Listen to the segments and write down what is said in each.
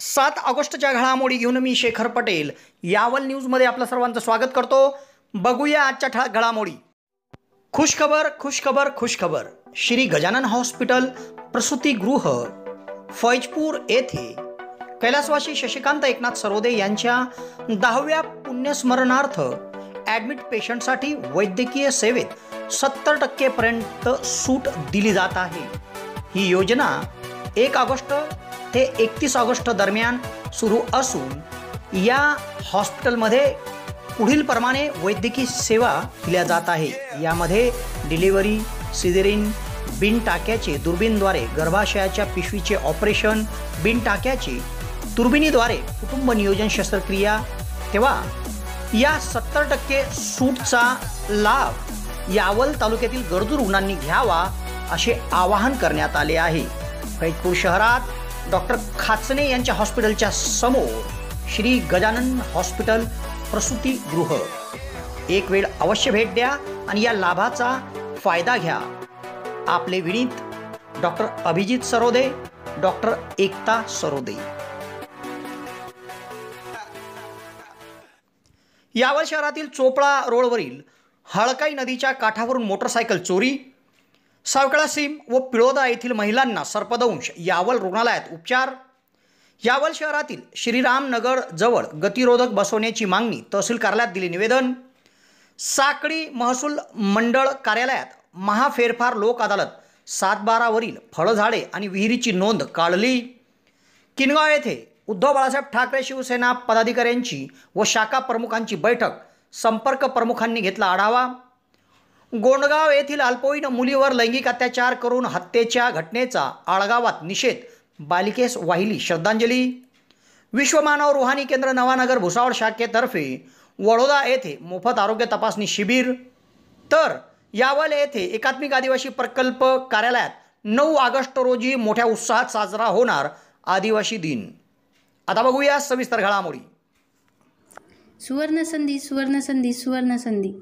7 ऑगस्टच्या घडामोडी घेऊन मी शेखर पटेल यावल न्यूजमध्ये आपलं सर्वांचं स्वागत करतो। बघूया आजच्या ठळक घडामोडी। खुशखबर खुशखबर खुशखबर। श्री गजानन हॉस्पिटल प्रसूतिगृह फैजपूर येथे कैलासवासी शशिकांत एकनाथ सरोदे यांच्या 10व्या पुण्यस्मरणार्थ ॲडमिट पेशंटसाठी वैद्यकीय सेवेत 70% पर्यंत सूट दिली जात आहे। ही योजना 1 ऑगस्ट ते 31 ऑगस्ट दरम्यान सुरू असून या हॉस्पिटलमध्ये पुढील प्रमाणे वैद्यकीय सेवा दिल्या जात आहे। यामध्ये डिलिव्हरी, सिझेरिन, बिन टाक्याचे दुर्बीणद्वारे गर्भाशयाच्या पिशवीचे ऑपरेशन, बिन टाक्याचे दुर्बिणीद्वारे कुटुंब नियोजन शस्त्रक्रिया। तेव्हा या 70% सूटचा लाभ यावल तालुक्यातील गरजू रुग्णांनी घ्यावा असे आवाहन करण्यात आले आहे। फैजपूर शहरात डॉक्टर खाचने यांच्या हॉस्पिटलच्या समोर श्री गजानन हॉस्पिटल प्रसूतिगृह एक वेळ अवश्य भेट द्या आणि या लाभाचा फायदा घ्या। आपले विनीत डॉक्टर अभिजित सरोदे, डॉक्टर एकता सरोदे। यावल शहरातील चोपडा रोडवरील हळकाई नदीच्या काठावरून मोटरसायकल चोरी। सावकाळा सीम व पिळोदा येथील महिलांना सर्पदंश, यावल रुग्णालयात उपचार। यावल शहरातील श्रीरामनगर जवळ गतिरोधक बसवण्याची मागणी, तहसील कार्यालयात दिले निवेदन। साकडी महसूल मंडळ कार्यालयात महाफेरफार लोक अदालत 7/12 वरील फळझाडे आणि विहिरीची नोंद काढली। किनगाव येथे उद्धव बाळासाहेब ठाकरे शिवसेना पदाधिकाऱ्यांची व शाखा प्रमुखांची बैठक, संपर्क प्रमुखांनी घेतला आढावा। गोंडगाव येथील अल्पवयीन मुलीवर लैंगिक अत्याचार करून हत्येच्या घटनेचा आळगावात निषेध, बालिकेस वाहिली श्रद्धांजली। विश्वमानव रुहानी केंद्र नवानगर भुसावळ शाखेतर्फे वडोदा येथे मोफत आरोग्य तपासणी शिबिर। तर यावल येथे एकात्मिक आदिवासी प्रकल्प कार्यालयात 9 ऑगस्ट रोजी मोठ्या उत्साहात साजरा होणार आदिवासी दिन। आता बघूया सविस्तर घडामोडी। सुवर्णसंधी सुवर्णसंधी सुवर्णसंधी।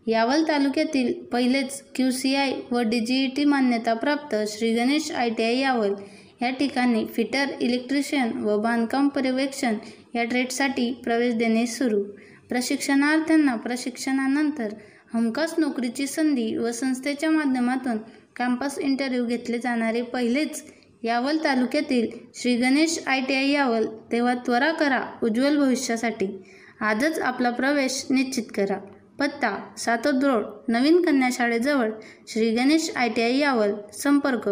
यावल तालुक्यातील पहिलेच QCI व DGET मान्यताप्राप्त श्री गणेश ITI यावल या ठिकाणी फिटर, इलेक्ट्रिशियन व बांधकाम पर्यवेक्षण या ट्रेडसाठी प्रवेश देणे सुरू। प्रशिक्षणार्थ्यांना प्रशिक्षणानंतर हमखास नोकरीची संधी व संस्थेच्या माध्यमातून कॅम्पस इंटरव्ह्यू घेतले जाणारे पहिलेच यावल तालुक्यातील श्री गणेश ITI यावल। तेव्हा त्वरा करा उज्ज्वल भविष्यासाठी। आजच आपला प्रवेश निश्चित करा। पत्ता: सातोद रोड, नवीन कन्या शाळेजवळ, श्री गणेश ITI यावल। संपर्क: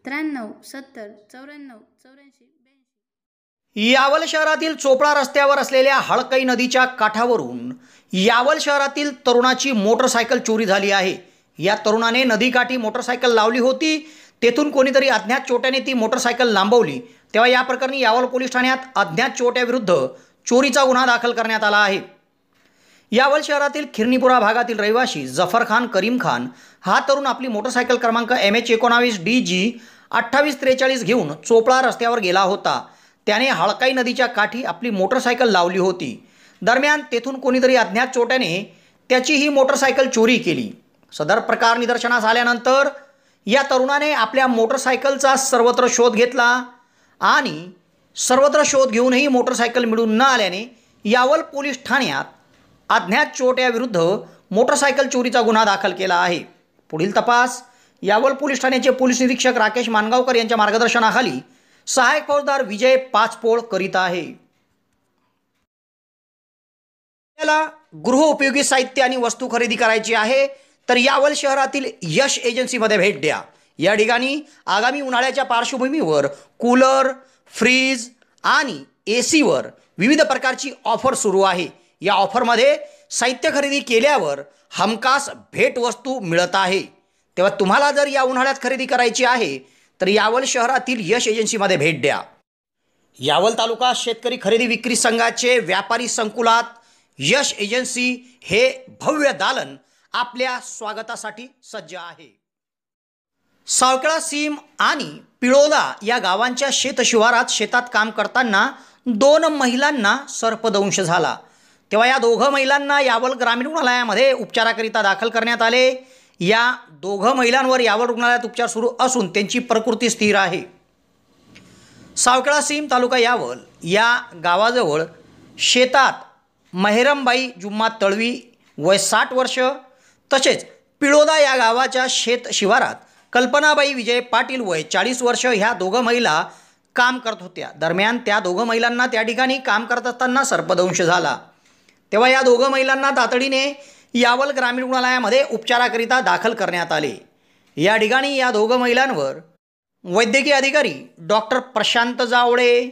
93 70 94 84 82। यावल शहरातील चोपडा रस्त्यावर असलेल्या हळकाई नदीच्या काठावरून यावल शहरातील तरुणाची मोटरसायकल चोरी झाली आहे। या तरुणाने नदीकाठी मोटरसायकल लावली होती, तेथून कोणीतरी अज्ञात चोरट्याने ती मोटरसायकल लांबवली। तेव्हा या प्रकरणी यावल पोलीस ठाण्यात अज्ञात चोरट्याविरुद्ध चोरीचा गुन्हा दाखल करण्यात आला आहे। यावल शहरातील खिरनीपुरा भागातील रहिवासी जफर खान करीम खान हा तरुण आपली मोटरसायकल क्रमांक MH19 DG 2843 घेऊन चोपडा रस्त्यावर गेला होता। त्याने हळकाई नदीच्या काठी आपली मोटरसायकल लावली होती। दरम्यान तेथून कोणीतरी अज्ञात चोरट्याने त्याची ही मोटरसायकल चोरी केली। सदर प्रकार निदर्शनास आल्यानंतर या तरुणाने आपल्या मोटरसायकलचा सर्वत्र शोध घेतला आणि सर्वत्र शोध घेऊनही मोटरसायकल मिळून न आल्याने यावल पोलीस ठाण्यात अज्ञात चोरट्याविरुद्ध मोटरसायकल चोरीचा गुन्हा दाखल केला आहे। पुढील तपास यावल पोलीस ठाण्याचे पोलीस निरीक्षक राकेश मानगावकर यांच्या मार्गदर्शनाखाली सहाय्यक फौजदार विजय पाचपोळ करीत आहे। आपल्याला गृहोपयोगी साहित्य आणि वस्तू खरेदी करायची आहे तर यावल शहरातील यश एजन्सीमध्ये भेट द्या। या ठिकाणी आगामी उन्हाळ्याच्या पार्श्वभूमीवर कूलर, फ्रीज आणि AC वर विविध प्रकारची ऑफर सुरू आहे। या ऑफरमध्ये साहित्य खरेदी केल्यावर हमखास भेटवस्तू मिळत आहे। तेव्हा तुम्हाला जर या उन्हाळ्यात खरेदी करायची आहे तर यावल शहरातील यश एजन्सीमध्ये भेट द्या। यावल तालुका शेतकरी खरेदी विक्री संघाचे व्यापारी संकुलात यश एजन्सी हे भव्य दालन आपल्या स्वागतासाठी सज्ज आहे। सावकाळा सीम आणि पिळोदा या गावांच्या शेतशिवारात शेतात काम करताना 2 महिलांना सर्पदंश झाला। तेव्हा या 2 महिलांना यावल ग्रामीण रुग्णालयामध्ये उपचाराकरिता दाखल करण्यात आले। या 2 महिलांवर यावल रुग्णालयात उपचार सुरू असून त्यांची प्रकृती स्थिर आहे। सावखेडा सीम तालुका यावल या गावाजवळ शेतात मेहरमबाई जुम्मा तळवी वय 60 वर्ष तसेच पिळोदा या गावाच्या शेत शिवारात कल्पनाबाई विजय पाटील वय 40 वर्ष ह्या दोघं महिला काम करत होत्या। दरम्यान त्या दोघं महिलांना त्या ठिकाणी काम करत असताना सर्पदंश झाला। तेव्हा या दोघं महिलांना तातडीने यावल ग्रामीण रुग्णालयामध्ये उपचाराकरिता दाखल करण्यात आले। या ठिकाणी या दोघं महिलांवर वैद्यकीय अधिकारी डॉक्टर प्रशांत जावळे,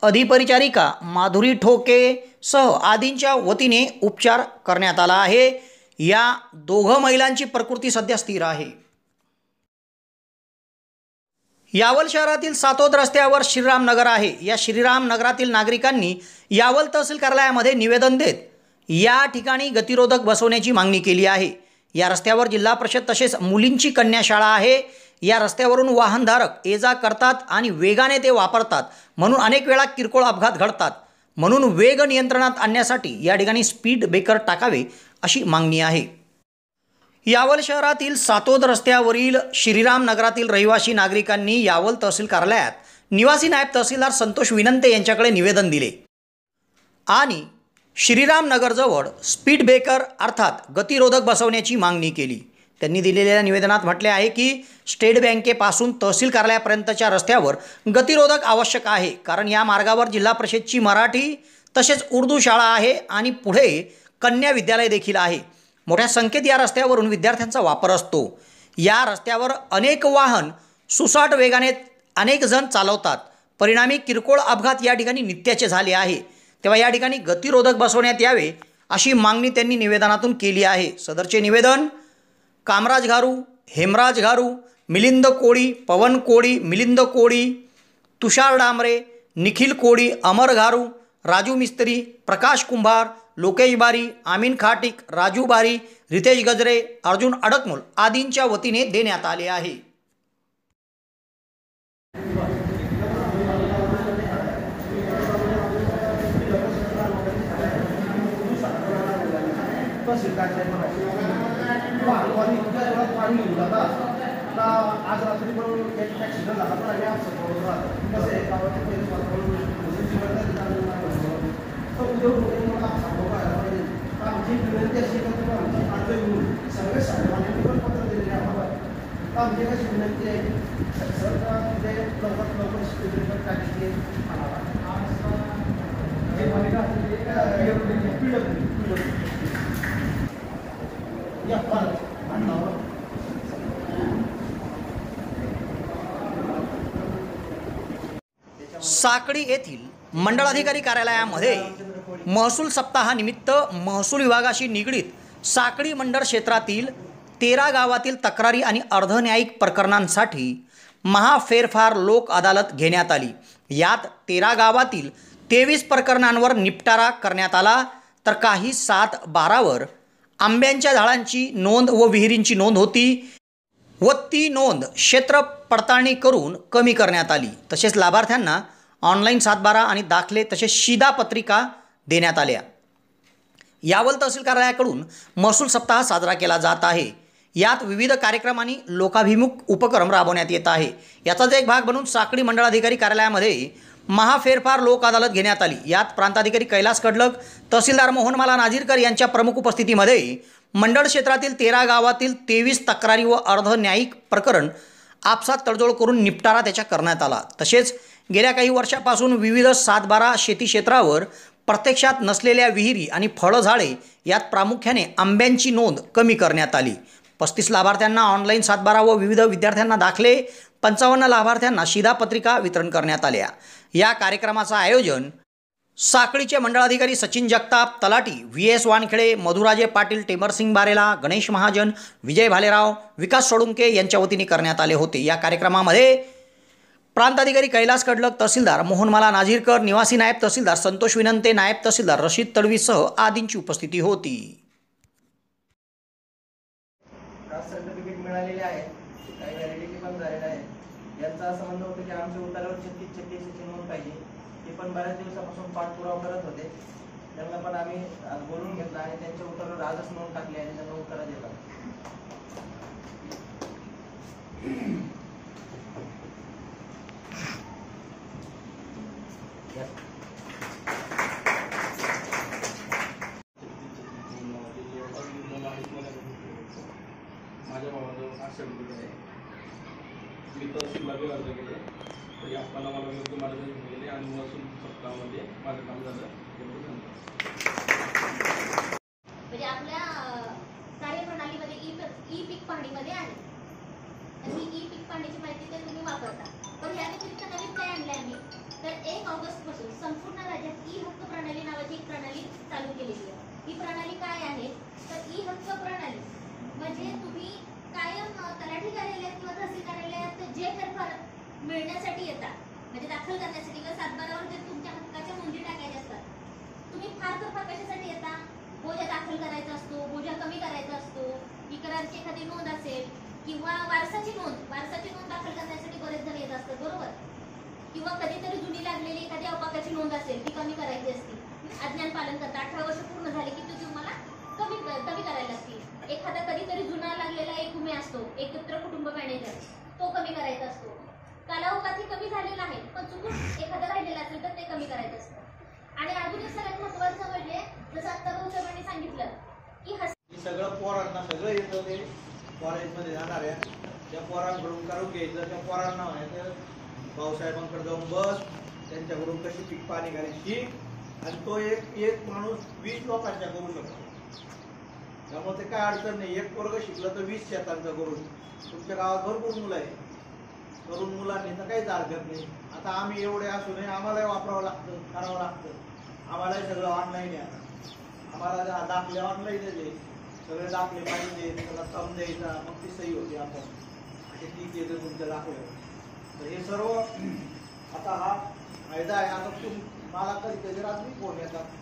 अधिपरिचारिका माधुरी ठोके सह आदींच्या वतीने उपचार करण्यात आला आहे। या दोघं महिलांची प्रकृती सध्या स्थिर आहे। यावल शहरातील सातोद रस्त्यावर श्रीराम नगर आहे। या श्रीराम नगरातील नागरिकांनी यावल तहसील कार्यालयामध्ये निवेदन देत या ठिकाणी गतिरोधक बसवण्याची मागणी केली आहे। या रस्त्यावर जिल्हा परिषद तसेच मुलींची कन्या शाळा आहे। या रस्त्यावरून वाहनधारक ये-जा करतात आणि वेगाने ते वापरतात, म्हणून अनेक वेळा किरकोळ अपघात घडतात। म्हणून वेग नियंत्रणात आणण्यासाठी या ठिकाणी स्पीड ब्रेकर टाकावे अशी मागणी आहे। यावल शहरातील सातोद रस्त्यावरील श्रीराम नगरातील रहिवासी नागरिकांनी यावल तहसील कार्यालयात निवासी नायब तहसीलदार संतोष विनंते यांच्याकडे निवेदन दिले आणि श्रीराम नगरजवळ स्पीड ब्रेकर अर्थात गतिरोधक बसवण्याची मागणी केली। त्यांनी दिलेल्या निवेदनात म्हटले आहे की स्टेट बँकेपासून तहसील कार्यालयापर्यंतच्या रस्त्यावर गतिरोधक आवश्यक आहे, कारण या मार्गावर जिल्हा परिषदची मराठी तसेच उर्दू शाळा आहे आणि पुढे कन्या विद्यालय देखील आहे। मोठ्या संख्येत या रस्त्यावरून विद्यार्थ्यांचा वापर असतो। या रस्त्यावर अनेक वाहन सुसाट वेगाने अनेक जण चालवतात, परिणामी किरकोळ अपघात या ठिकाणी नित्याचे झाले आहे। तेव्हा या ठिकाणी गतिरोधक बसवण्यात यावे अशी मागणी त्यांनी निवेदनातून केली आहे। सदरचे निवेदन कामराज घारू, हेमराज घारू, मिलिंद कोळी, पवन कोळी, मिलिंद कोळी, तुषार डांबरे, निखिल कोळी, अमर घारू, राजू मिस्त्री, प्रकाश कुंभार, लोकेश बारी, आमीन खाटिक, राजू बारी, रितेश गजरे, अर्जुन अडकमोल आदींच्या वतीने देण्यात आले आहे। आज रात्री पण एक ॲक्सिडेंट झाला, पण आम्ही आज कसं आहे गावाच्या पहिले आमची विनंती अशी करतो, आमची अर्ज घेऊन सगळे साहेबांनी पण पत्र दिलेले आम्हाला। तर आमची कशी विनंती आहे सरकार म्हणजे लवकरात लवकर स्टुडंट टाकली साकळी येथील मंडळाधिकारी कार्यालयामध्ये महसूल सप्ताहानिमित्त महसूल विभागाशी निगडीत साकळी मंडळ क्षेत्रातील 13 गावातील तक्रारी आणि अर्धन्यायिक प्रकरणांसाठी महाफेरफार लोक अदालत घेण्यात आली। यात 13 गावातील 23 प्रकरणांवर निपटारा करण्यात आला, तर काही 7-12वर आंब्यांच्या झाडांची नोंद व विहिरींची नोंद होती व ती नोंद क्षेत्र पडताळणी करून कमी करण्यात आली। तसेच लाभार्थ्यांना ऑनलाईन 7-12 आणि दाखले तसेच शिधापत्रिका देण्यात आल्या। यावल तहसील कार्यालयाकडून महसूल सप्ताह साजरा केला जात आहे। यात विविध कार्यक्रम आणि लोकाभिमुख उपक्रम राबवण्यात येत आहे। याचाच एक भाग म्हणून साकळी मंडळाधिकारी कार्यालयामध्ये महाफेरफार लोक अदालत घेण्यात आली। यात प्रांताधिकारी कैलास कडलक, तहसीलदार मोहनमाला नाझीरकर यांच्या प्रमुख उपस्थितीमध्ये मंडळ क्षेत्रातील 13 गावातील 23 तक्रारी व अर्धन्यायिक प्रकरण आपसात तडजोड करून निपटारा त्याच्या करण्यात आला। तसेच गेल्या काही वर्षापासून विविध 7-12 शेती क्षेत्रावर प्रत्यक्षात नसलेल्या विहिरी आणि फळझाडे यात प्रामुख्याने आंब्यांची नोंद कमी करण्यात आली। 35 लाभार्थ्यांना ऑनलाईन 7-12 व विविध विद्यार्थ्यांना दाखले, 55 लाभार्थ्यांना शिधापत्रिका वितरण करण्यात आल्या। या कार्यक्रमाचं आयोजन साकळीचे मंडळाधिकारी सचिन जगताप, तलाठी VS वानखेडे, मधुराजे पाटील, टेमरसिंग बारेला, गणेश महाजन, विजय भालेराव, विकास सोळुंके यांच्या वतीने करण्यात आले होते। या कार्यक्रमामध्ये प्रांताधिकारी कैलास कडलक, तहसीलदार मोहनमाला नाझीरकर, निवासी नायब तहसीलदार संतोष विनंते, नायब तहसीलदार रशीद तडवीसह आदींची उपस्थिती होती। सर्टिफिकेट मिळालेले आहे, काही व्हॅलिडिटी पण झालेलं आहे। यांचं असं म्हणणं होतं की आमच्या उतारावर 36 नोंद पाहिजे। ते पण बऱ्याच दिवसापासून पाठपुरावा करत होते, त्यांना पण आम्ही आज बोलून घेतला आणि त्यांच्या उतारावर आजच नोंद टाकली आणि त्यांना उत्तर दिला। माझ्या भावाजवळ 8 सर्टिफिकेट आहे. मी तहसीलला बी अर्ज केले तरी आपल्याला मला योग्य मार्गदर्शन केले आणि महसूल सप्ताहामध्ये माझं काम झालं. एवढं धन्यवाद. म्हणजे आपल्या कार्यप्रणालीमध्ये ई पीक पाहणीमध्ये आहे आणि ई पीक पाहणीची माहिती ते तुम्ही वापरता. पण या व्यतिरिक्त नवीन काय आणले आम्ही तर 1 ऑगस्टपासून संपूर्ण राज्यात ई हक्क प्रणाली नावाची एक प्रणाली चालू केलेली आहे. ही प्रणाली काय आहे तर ई हक्क प्रणाली म्हणजे तुम्ही कायम तलाठी कार्यालयात किंवा तहसील कार्यालयात जे फेरफार मिळण्यासाठी येतात म्हणजे दाखल करण्यासाठी किंवा 7/12वर जे तुमच्या हक्काच्या नोंदी टाकायच्या असतात, तुम्ही फार कशासाठी येता? बोजा दाखल करायचा असतो, बोजा कमी करायचा असतो, इकरारची एखादी नोंद असेल किंवा वारसाची नोंद दाखल करण्यासाठी बरेच जण येत असतात, बरोबर? किंवा कधीतरी जुनी लागलेली एखादी अपाकाची नोंद असेल ती कमी करायची असते. अज्ञान पालन करता 18 वर्ष पूर्ण झाले की ती तुम्हाला कमी करायला लागते. एखादा कधीतरी जुना लागलेला एक उमे असतो, एकत्र कुटुंब मॅनेजर, तो कमी करायचा असतो. कालावधी कमी झालेला आहे पण चुकून एखादं राहिलेलं असेल तर ते कमी करायचं असतं. आणि अजून एक सगळ्यात महत्त्वाचं म्हणजे जसं आता भाऊसाहेबांनी सांगितलं की हे सगळं पोरांना सगळं येतं. ते कॉलेजमध्ये जाणाऱ्या त्या पोरांकडून करून घ्यायचं. त्या पोरांना म्हणायचं भाऊसाहेबांकडे जाऊन बस, त्यांच्याकडून कशी पीक पाणी करायची आणि तो एक माणूस 20 लोकांच्या करू शकतो. त्यामुळे ते काय अडचण नाही. एक पोरगं शिकलं तर 20 शेतांचं करून. तुमच्या गावात भरपूर मुलं आहे, तरुण मुलांनी तर काहीच हरकत नाही. आता आम्ही एवढे असू नये, आम्हालाही वापरावं लागतं, करावं लागतं. आम्हालाही सगळं ऑनलाईन आहे. आता आम्हाला दाखले ऑनलाईनच आहे. सगळे दाखले पाहिजे, त्याला थंब द्यायचा, मग ती सही होती. आपण असे ठीक येतं तुमच्या दाखल्यावर. तर हे सर्व आता हा फायदा आहे. आता मला कधी रात्री फोन येतात,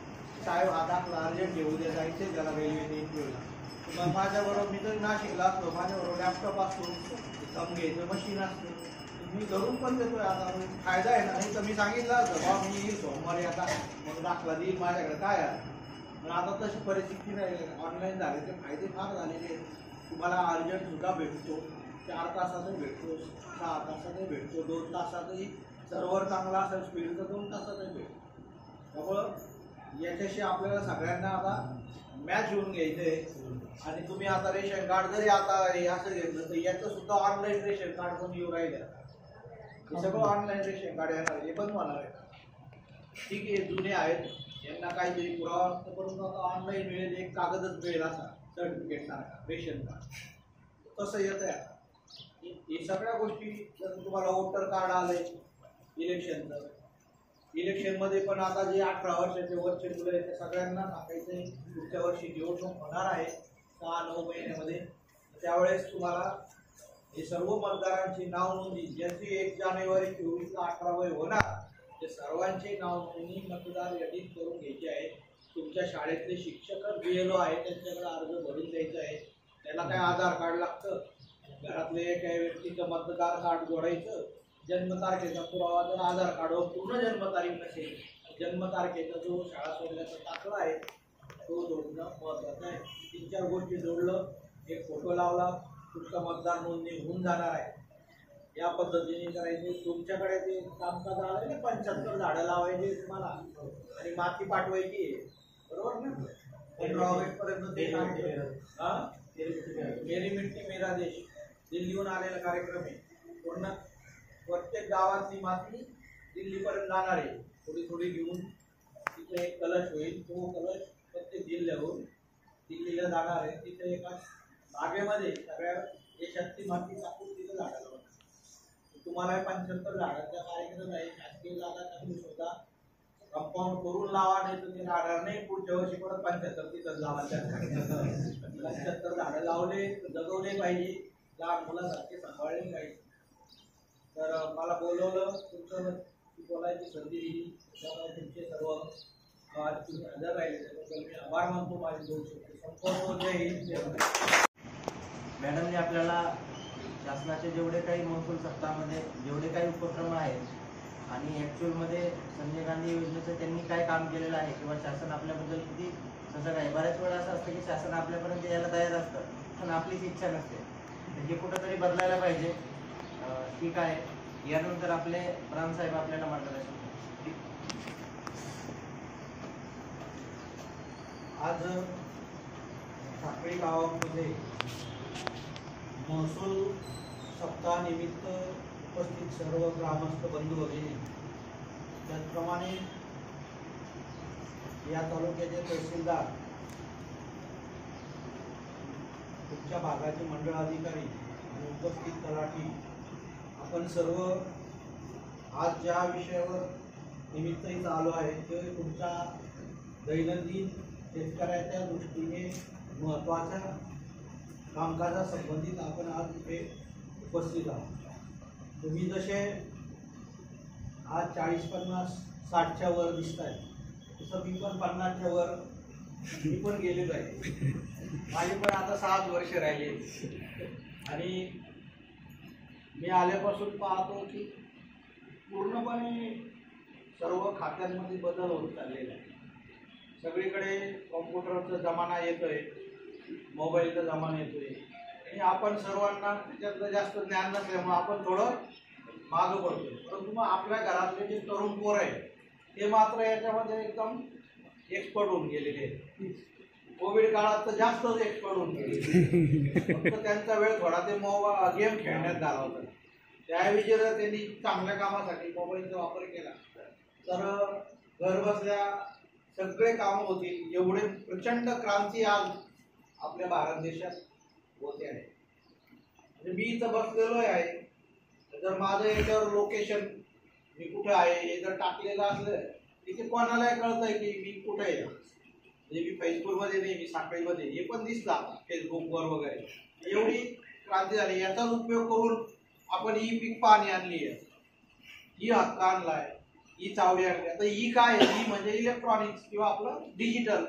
साहेब हा दाखला अर्जंट येऊ द्या, जायचं त्याला रेल्वेने इंटरव्ह्यूला. मग माझ्याबरोबर मी जरी नाशिकला असलो, माझ्याबरोबर लॅपटॉप असतो, थंब घ्यायचं मशीन असतं, मी धरून पण देतोय. आता फायदा आहे ना. नाही तर मी सांगितलं असतं बा मी येईल सोमवारी, आता मग दाखला देईल माझ्याकडे काय आहे. पण आता तशी परिस्थिती नाही. ऑनलाईन झाले ते फायदे फार झालेले. तुम्हाला अर्जंट सुद्धा भेटतो, 4 तासातही भेटतो, 6 तासातही भेटतो, 2 तासातही. सर्व्हर चांगला असेल स्पीड तर 2 तासातही भेटतो. त्यामुळं याच्याशी आपल्याला सगळ्यांना आता मॅच होऊन घ्यायचं आहे. आणि तुम्ही आता रेशन कार्ड जरी आता हे असं घेतलं तर याचं सुद्धा ऑनलाईन रेशन कार्ड पण येऊ राहिलं. हे सगळं ऑनलाईन रेशन कार्ड येणार, हे पण होणार आहे. ठीक आहे, जुने आहेत, यांना काहीतरी पुरावा परंतु आता ऑनलाईन मिळेल, एक कागदच मिळेल असा सर्टिफिकेट सारखा रेशन कार्ड तसं येत आहे. आता हे सगळ्या गोष्टी जर तुम्हाला वोटर कार्ड आलंय इलेक्शनचं, इलेक्शनमध्ये पण आता जे 18 वर्षाचे वरचे मुलं आहेत त्या सगळ्यांना टाकायचं आहे. पुढच्या वर्षी निवडणूक होणार आहे 6-9 महिन्यामध्ये. त्यावेळेस तुम्हाला हे सर्व मतदारांची नाव नोंदणी, ज्यांची 1 जानेवारी 24ला 18 वय होणार, ते सर्वांचे नाव नोंदणी मतदार यादीत करून घ्यायची आहे. तुमच्या शाळेतले शिक्षक BLO आहे त्यांच्याकडे अर्ज भरून द्यायचा आहे. त्याला काय आधार कार्ड लागतं, घरातले काही व्यक्तीचं मतदार कार्ड जोडायचं, जन्मतारखेचा पुरावा. जर आधार कार्डवर पूर्ण जन्मतारीख नसेल, जन्मतारखेचा जो शाळा सोडल्याचा दाखला आहे तो जोडणं महत्त्वाचं आहे. 3-4 गोष्टी जोडलं, एक फोटो लावला, तुमचं मतदार नोंदणी होऊन जाणार आहे. या पद्धतीने करायचे. तुमच्याकडे ते कामकाज आलं ना, 75 झाडं लावायचे तुम्हाला आणि माती पाठवायची आहे, बरोबर ना? 15 ऑगस्टपर्यंत ते काम केलं. मेरी मिट्टी मेरा देश दिल्लीहून आलेला कार्यक्रम आहे. पूर्ण प्रत्येक गावातली माती दिल्लीपर्यंत जाणार आहे, थोडी थोडी घेऊन. तिथे एक कलश होईल, तो कलश प्रत्येक जिल्ह्याहून दिल्लीला जाणार आहे. तिथे एका बागेमध्ये सगळ्या देशातली माती टाकून तिथे झाडं लावणार. तुम्हाला 75 झाडांचा कार्यक्रम आहे. शासकीय जागा टाकून सुद्धा कंपाऊंड करून लावा, नाही तर ते राहणार नाही. पुढच्या वर्षी परत 75 तिथं लावा. 75 झाडं लावले, जगवले पाहिजे, लहान मुलांसारखे सांभाळले पाहिजे. तर मला बोलवलं, तुमचं बोलायची संधी दिली, त्यामुळे तुमचे सर्व हजर राहिले त्याबद्दल मी आभार मानतो. माझे 2 शब्द संपूर्ण जय हिंद. मॅडमने आपल्याला शासनाचे जेवढे काही महसूल सप्ताहामध्ये जेवढे काही उपक्रम आहेत आणि ॲक्च्युअलमध्ये संजय गांधी योजनेचं त्यांनी काय काम केलेलं आहे किंवा शासन आपल्याबद्दल किती सजग आहे. बऱ्याच वेळा असं असतं की शासन आपल्यापर्यंत यायला तयार असतं पण आपलीच इच्छा नसते. तर हे कुठंतरी बदलायला पाहिजे. ठीक आहे, यानंतर आपले प्राणसाहेब आपल्याला मार्गदर्शन. आज साखळी गावामध्ये महसूल सप्ताहानिमित्त उपस्थित सर्व ग्रामस्थ बंधू भगिनी, त्याचप्रमाणे या तालुक्याचे तहसीलदार, तुमच्या भागाचे मंडळ अधिकारी आणि उपस्थित तलाठी, आपण सर्व आज ज्या विषयावर निमित्त इथं आलो आहे ते तुमच्या दैनंदिन शेतकऱ्याच्या दृष्टीने महत्त्वाच्या कामकाजा संबंधित आपण आज इथे उपस्थित आहोत। तुम्ही जसे आज 40-50-60च्या वर दिसत आहे तसं मी पण 50च्या वर मी पण गेलेलो आहे। माझे पण आता 7 वर्ष राहिले आणि मी आल्यापासून पाहतो की पूर्णपणे सर्व खात्यांमध्ये बदल होत चाललेला आहे। सगळीकडे कॉम्प्युटरचा जमाना येतोय, मोबाईलचा जमाना येतोय आणि आपण सर्वांना त्याच्यातलं जास्त ज्ञान नसल्यामुळे आपण थोडं मागं पडतोय। परंतु मग आपल्या घरातले जे तरुण पोर आहे ते मात्र याच्यामध्ये एकदम एक्सपर्ट होऊन गेलेले आहेत। कोविड काळात तर जास्तच एक्सपर्ट होऊन गेले, फक्त त्यांचा वेळ थोडा ते गेम खेळण्यात घालवला होता। त्याऐवजी जर त्यांनी चांगल्या कामासाठी मोबाईलचा वापर केला तर घर बसल्या सगळे कामं होतील। एवढे प्रचंड क्रांती आज आपल्या भारत देशात होते आहे। म्हणजे मी इथं बसलेलो आहे, जर माझं याच्यावर लोकेशन मी कुठे आहे हे जर टाकलेलं असलं तिथे कोणालाही कळतंय की मी कुठे आहे। म्हणजे मी फेसबुकमध्ये नाही, मी साखळीमध्ये, हे पण दिसला फेसबुकवर वगैरे। एवढी क्रांती झाली, याचाच उपयोग करून आपण ई पीक पाहणी आणली आहे, ई हक्क आणलाय, ई चावडी आणली। आता ई काय आहे? ई म्हणजे इलेक्ट्रॉनिक्स किंवा आपलं डिजिटल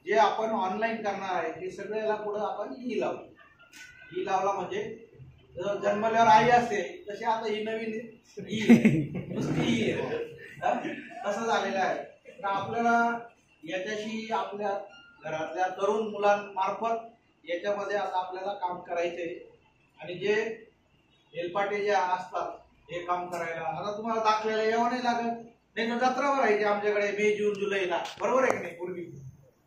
जे आपण ऑनलाईन करणार आहे ते सगळ्याला पुढं आपण ई लावू। ई लावला म्हणजे जन्मल्यावर आई असते तसे आता ही नवीन ई नुसती ई असं झालेलं आहे। तर आपल्याला याच्याशी आपल्या घरातल्या तरुण मुलांमार्फत याच्यामध्ये आता आपल्याला काम करायचंय आणि जे हेलपाटे जे असतात हे काम करायला आता तुम्हाला दाखल्याला यावं नाही लागत, नाही तर जत्रा भरायची आमच्याकडे मे जून जुलैला, बरोबर आहे की नाही? पूर्वी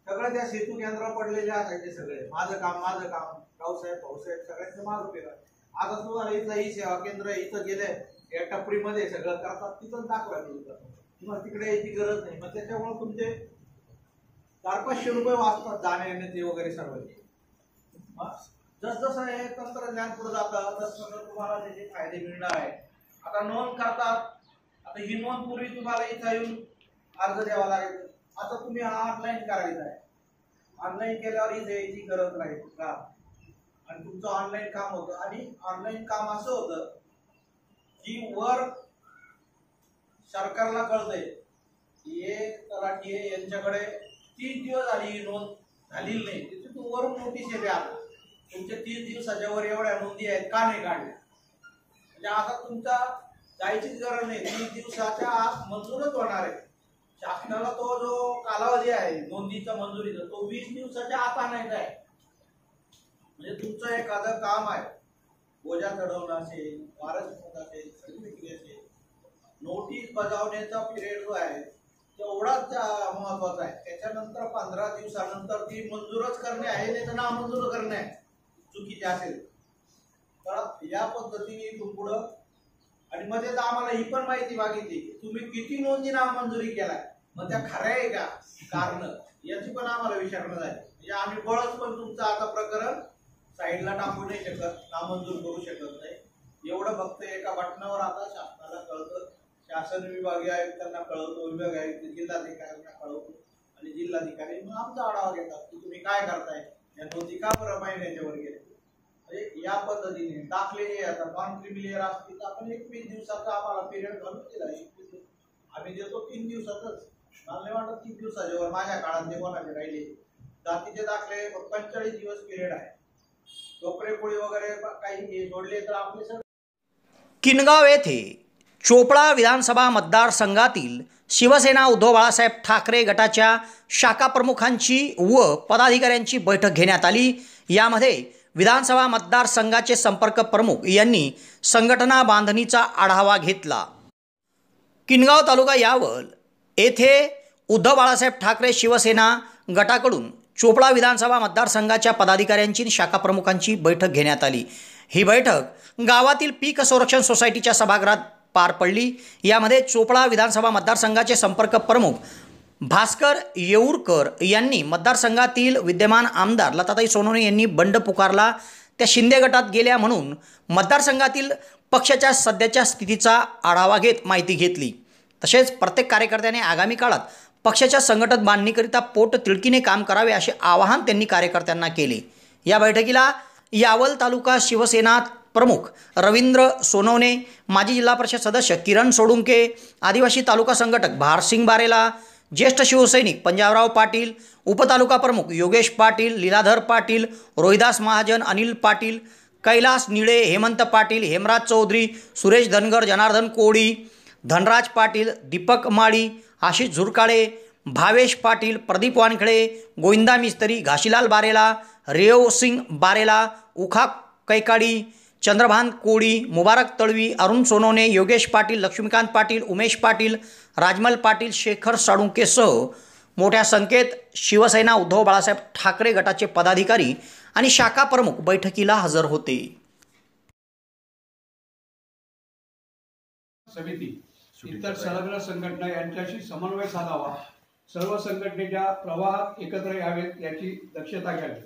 सगळं त्या सेतू केंद्र पडलेले असायचे सगळे, माझं काम रावसाहेब भाऊसाहेब सगळ्यांचं माझं केलं। आता तुम्हाला इथं ही सेवा केंद्र इथं गेले या टपरीमध्ये सगळं करतात, तिथं दाखवा तुम्हाला तिकडे यायची गरज नाही। मग त्याच्यामुळे तुमचे 400-500 रुपये वाचतात जाण्या येण्याचे वगैरे सर्व। जसजसं हे तंत्रज्ञान पुढे जातं तसं तुम्हाला त्याचे फायदे मिळणार आहे। आता नोंद करतात, आता ही नोंद पूर्वी तुम्हाला इथं येऊन अर्ज द्यावा लागेल, आता तुम्ही ऑनलाईन करायचं आहे। ऑनलाईन केल्यावर इथे यायची गरज नाही का, आणि तुमचं ऑनलाईन काम होतं। आणि ऑनलाईन काम असं होतं की वर सरकारला कळतंय की हे तलाठी यांच्याकडे 30 दिवस झाली ही नोंद झालेली नाही, तिथून वरून नोटीस येते आता तुमच्या 30 दिवसाच्या वर एवढ्या नोंदी आहेत का नाही काढल्या। म्हणजे आता तुमचा जायचीच गरज नाही, 30 दिवसाच्या आत मंजूरच होणार आहे। शासनाला तो जो कालावधी आहे नोंदीचा मंजुरीचा तो 20 दिवसाच्या आत आणायचा आहे। म्हणजे तुमचं एखादं काम आहे, बोजा चढवणं असेल, वारस असेल, सर्टिफिकेट असेल, नोटीस बजावण्याचा पिरियड जो आहे तेवढाच महत्वाचा आहे। त्याच्यानंतर 15 दिवसानंतर ती मंजूरच करणे आहे, नाही तर नामंजूर करणे आहे चुकीचे असेल तर। या पद्धतीने तू पुढं आणि मध्ये आम्हाला ही पण माहिती मागितली तुम्ही किती नोंदी नामंजुरी केलाय, मग त्या खऱ्या आहे का कारण याची पण आम्हाला विचारणं झाली। म्हणजे आम्ही बळच पण तुमचं आता प्रकरण साईडला टाकू नाही शकत, नामंजूर करू शकत नाही। एवढं फक्त एका बटनावर आता शासनाला कळतं, शासन विभागीय आयुक्तांना कळवतो, विभाग आयुक्त जिल्हाधिकाऱ्यांना कळवतो आणि जिल्हाधिकारी मग आमचा आढावा घेतात की तुम्ही काय करताय, या नोंदी का बरं महिन्याच्या वर गेले। म्हणजे या पद्धतीने दाखले जे आता नॉन क्रिमिलियर असतील तर आपण 21 दिवसाचा आम्हाला पिरियड घालून दिला, आम्ही देतो 3 दिवसातच। मला नाही वाटत 3 दिवसाच्या वर माझ्या काळात ते कोणाचे राहिले। जातीचे दाखले 45 दिवस पिरियड आहे, टोपरेपोळी वगैरे काही जोडले तर आपले सर। किनगाव येथे चोपडा विधानसभा मतदारसंघातील शिवसेना उद्धव बाळासाहेब ठाकरे गटाच्या शाखा प्रमुखांची व पदाधिकाऱ्यांची बैठक घेण्यात आली। यामध्ये विधानसभा मतदारसंघाचे संपर्क प्रमुख यांनी संघटना बांधणीचा आढावा घेतला। किनगाव तालुका यावल येथे उद्धव बाळासाहेब ठाकरे शिवसेना गटाकडून चोपडा विधानसभा मतदारसंघाच्या पदाधिकाऱ्यांची शाखा प्रमुखांची बैठक घेण्यात आली। ही बैठक गावातील पीक संरक्षण सोसायटीच्या सभागृहात पार पडली। यामध्ये चोपडा विधानसभा मतदारसंघाचे संपर्क प्रमुख भास्कर येऊरकर यांनी मतदारसंघातील विद्यमान आमदार लताताई सोनवणे यांनी बंड पुकारला, त्या शिंदे गटात गेल्या म्हणून मतदारसंघातील पक्षाच्या सध्याच्या स्थितीचा आढावा घेत माहिती घेतली। तसेच प्रत्येक कार्यकर्त्याने आगामी काळात पक्षाच्या संघटन बांधणीकरिता पोट तिळकीने काम करावे असे आवाहन त्यांनी कार्यकर्त्यांना केले। या बैठकीला यावल तालुका शिवसेना प्रमुख रवींद्र सोनवणे, माजी जिल्हा परिषद सदस्य किरण सोडुंके, आदिवासी तालुका संघटक भारसिंग बारेला, ज्येष्ठ शिवसैनिक पंजाबराव पाटील, उपतालुका प्रमुख योगेश पाटील, लीलाधर पाटील, रोहिदास महाजन, अनिल पाटील, कैलास निळे, हेमंत पाटील, हेमराज चौधरी, सुरेश धनगर, जनार्दन कोळी, धनराज पाटील, दीपक माळी, आशिष झुरकाळे, भावेश पाटील, प्रदीप वानखडे, गोविंदा मिस्त्री, घाशीलाल बारेला, रेव सिंग बारेला, उखा कैकाडी, चंद्रभान कोळी, मुबारक तळवी, अरुण सोनवणे, योगेश पाटील, लक्ष्मीकांत पाटील, उमेश पाटील, राजमल पाटील, शेखर साळुंकेसह मोठ्या संख्येत शिवसेना उद्धव बाळासाहेब ठाकरे गटाचे पदाधिकारी आणि शाखा प्रमुख बैठकीला हजर होते। समिती इतर संलग्न संघटना यांच्याशी समन्वय साधावा, सर्व संघटनेच्या प्रवाहात एकत्र यावेत याची दक्षता घ्यावी।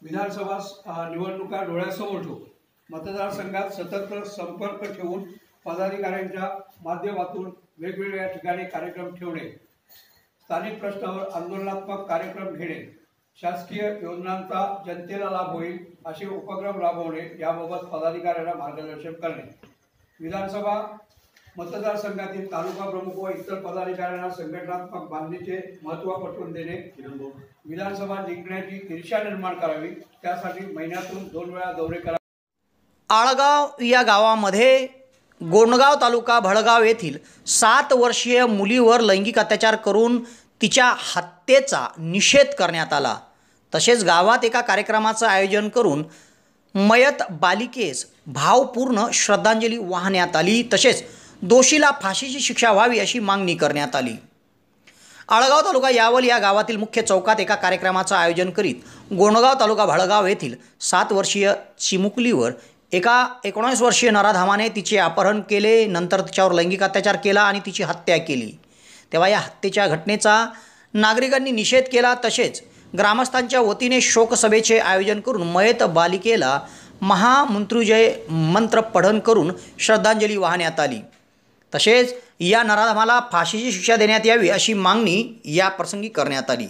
विधानसभा निवडणुका डोळ्यासमोर ठेवून मतदारसंघात सतत संपर्क ठेवून पदाधिकाऱ्यांच्या माध्यमातून वेगवेगळ्या ठिकाणी कार्यक्रम ठेवणे, स्थानिक प्रश्नावर आंदोलनात्मक कार्यक्रम घेणे, शासकीय योजनांचा जनतेला लाभ होईल असे उपक्रम राबवणे याबाबत पदाधिकाऱ्यांना मार्गदर्शन करणे। विधानसभा मतदारसंघातील तालुका प्रमुख व इतर पदाधिकाऱ्यांना संघटनात्मक बांधणीचे महत्त्व पटवून देणे, विधानसभा जिंकण्याची ईर्ष्या निर्माण करावी, त्यासाठी महिन्यातून 2 वेळा दौरे करावे। आळगाव या गावामध्ये गोंडगाव तालुका भडगाव येथील 7 वर्षीय मुलीवर लैंगिक अत्याचार करून तिच्या हत्येचा निषेध करण्यात आला। तसेच गावात एका कार्यक्रमाचं आयोजन करून मयत बालिकेस भावपूर्ण श्रद्धांजली वाहण्यात आली। तसेच दोषीला फाशीची शिक्षा व्हावी अशी मागणी करण्यात आली। आळगाव तालुका यावल या गावातील मुख्य चौकात एका कार्यक्रमाचं आयोजन करीत गोंडगाव तालुका भडगाव येथील 7 वर्षीय चिमुकलीवर एका 19 वर्षीय नराधामाने तिचे अपहरण केले, नंतर तिच्यावर लैंगिक अत्याचार केला आणि तिची हत्या केली। तेव्हा या हत्येच्या घटनेचा नागरिकांनी निषेध केला। तसेच ग्रामस्थांच्या वतीने शोकसभेचे आयोजन करून मयत बालिकेला महामृत्युंजय मंत्र पठण करून श्रद्धांजली वाहण्यात आली। तसेच या नराधमाला फाशीची शिक्षा देण्यात यावी अशी मागणी या प्रसंगी करण्यात आली।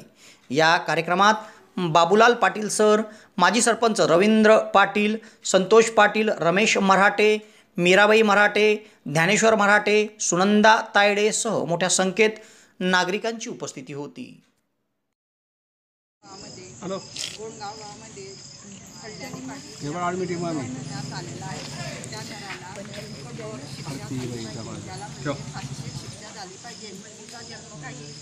या कार्यक्रमात बाबूलाल पाटील सर, माजी सरपंच रवींद्र पाटील, संतोष पाटील, रमेश मराठे, मीराबाई मराठे, ज्ञानेश्वर मराठे, सुनंदा तायडे सह मोठ्या संख्येत नागरिकांची उपस्थिती होती। हॅलो गोंडगाव गावामध्ये कल्याणी पाटील आलेला आहे। त्या घराला फाशीची शिक्षा झाली पाहिजे। मुलीचा जन्म काही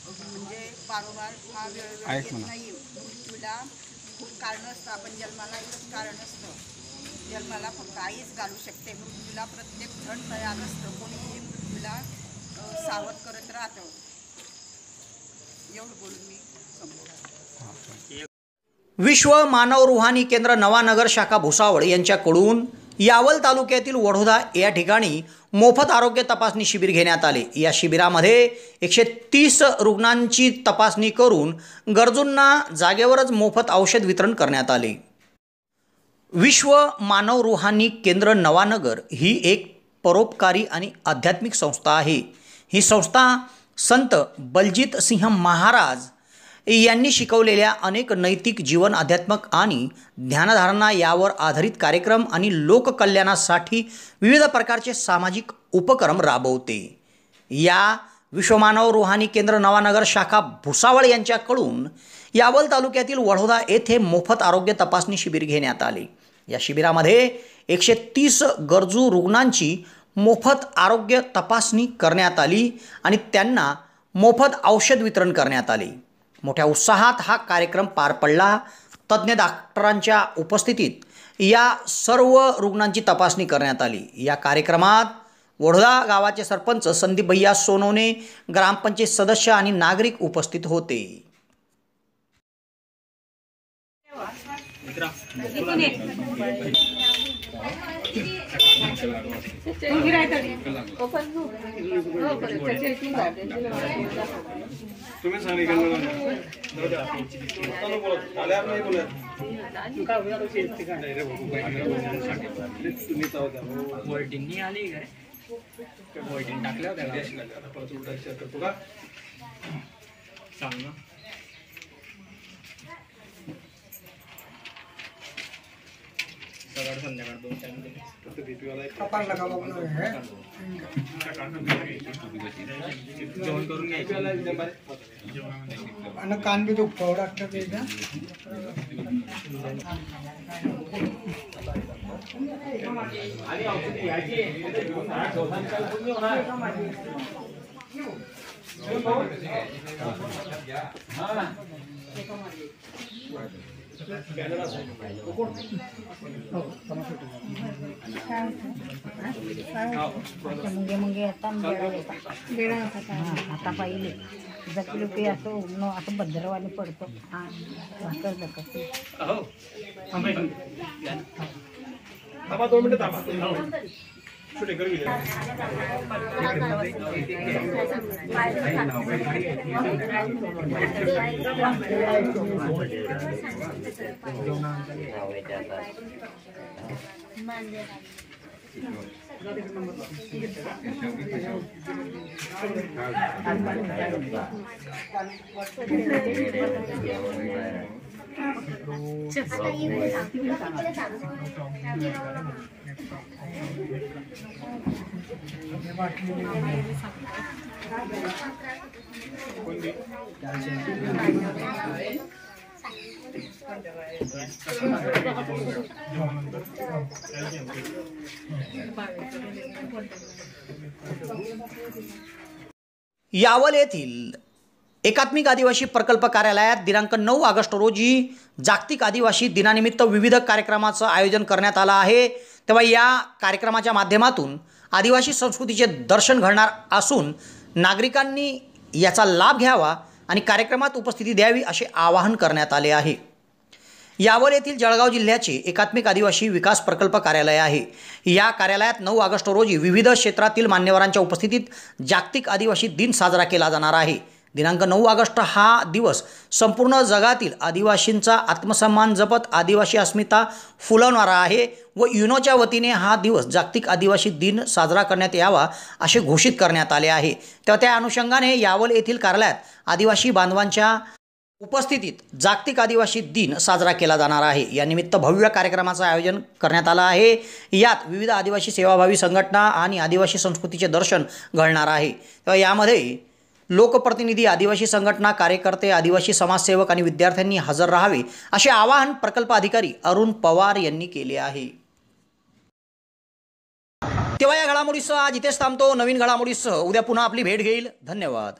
म्हणजे वारंवार हा वेळ नाही, मृत्यूला खूप कारण असतं। आपण जन्माला एकच कारण असतं, जन्माला फक्त आईच घालू शकते, मृत्यूला प्रत्येक जण तयार असतं, कोणीही मृत्यूला सावध करत राहतं। एवढं बोलून मी संपवतो। विश्व मानव रुहानी केंद्र नवानगर शाखा भुसावळ यांच्याकडून यावल तालुक्यातील वडोदा या ठिकाणी मोफत आरोग्य तपासणी शिबिर घेण्यात आले। या शिबिरामध्ये 130 रुग्णांची तपासणी करून गरजूंना जागेवरच मोफत औषध वितरण करण्यात आले। विश्व मानव रुहानी केंद्र नवानगर ही एक परोपकारी आणि आध्यात्मिक संस्था आहे। ही संस्था संत बलजीत सिंह महाराज यांनी शिकवलेल्या अनेक नैतिक जीवन, आध्यात्मिक आणि ध्यानधारणा यावर आधारित कार्यक्रम आणि लोककल्याणासाठी विविध प्रकारचे सामाजिक उपक्रम राबवते। या विश्वमानव रुहानी केंद्र नवानगर शाखा भुसावळ यांच्याकडून यावल तालुक्यातील वडोदा येथे मोफत आरोग्य तपासणी शिबिर घेण्यात आले। या शिबिरामध्ये 130 गरजू रुग्णांची मोफत आरोग्य तपासणी करण्यात आली आणि त्यांना मोफत औषध वितरण करण्यात आले। मोठ्या उत्साहात हा कार्यक्रम पार पडला। तज्ञ डॉक्टरांच्या उपस्थितीत या सर्व रुग्णांची तपासणी करण्यात आली। या कार्यक्रमात वडोदा गावाचे सरपंच संदीप भैया सोनवणे, ग्रामपंचायत सदस्य आणि नागरिक उपस्थित होते। मित्रा तुम्ही वर्डिंग आली काय वर्डिंग टाकल्या होत्या सांग ना सकाळ संध्याकाळ 2 टाइम जेवण करून घ्यायचं आणि कान बी दुखतो डॉक्टर आता पाहिले जखली पे असं भद्रवाणी पडतो हा भाकर दखत थांबा 2 मिनिटं थांबा छोटे करू यावल येथील एकात्मिक आदिवासी प्रकल्प कार्यालयात दिनांक 9 ऑगस्ट रोजी जागतिक आदिवासी दिनानिमित्त विविध कार्यक्रमाचं आयोजन करण्यात आलं आहे। तेव्हा या कार्यक्रमाच्या माध्यमातून आदिवासी संस्कृतीचे दर्शन घडणार असून नागरिकांनी याचा लाभ घ्यावा आणि कार्यक्रमात उपस्थिती द्यावी असे आवाहन करण्यात आले आहे। यावल येथील जळगाव जिल्ह्याचे एकात्मिक आदिवासी विकास प्रकल्प कार्यालय आहे। या कार्यालयात 9 ऑगस्ट रोजी विविध क्षेत्रातील मान्यवरांच्या उपस्थितीत जागतिक आदिवासी दिन साजरा केला जाणार आहे। दिनांक 9 ऑगस्ट हा दिवस संपूर्ण जगातील आदिवासींचा आत्मसन्मान जपत आदिवासी अस्मिता फुलवणारा आहे व युनोच्या वतीने हा दिवस जागतिक आदिवासी दिन साजरा करण्यात यावा असे घोषित करण्यात आले आहे। तेव्हा त्या अनुषंगाने यावल येथील कार्यालयात आदिवासी बांधवांच्या उपस्थितीत जागतिक आदिवासी दिन साजरा केला जाणार आहे। या निमित्त भव्य कार्यक्रमाचं आयोजन करण्यात आलं आहे। यात विविध आदिवासी सेवाभावी संघटना आणि आदिवासी संस्कृतीचे दर्शन घडणार आहे। तेव्हा यामध्ये लोकप्रतिनिधी, आदिवासी संघटना, कार्यकर्ते, आदिवासी समाजसेवक आणि विद्यार्थ्यांनी हजर राहावे असे आवाहन प्रकल्प अधिकारी अरुण पवार यांनी केले आहे। तेव्हा या घडामोडीसह आज इथेच थांबतो। नवीन घडामोडीसह उद्या पुन्हा आपली भेट घेईल। धन्यवाद।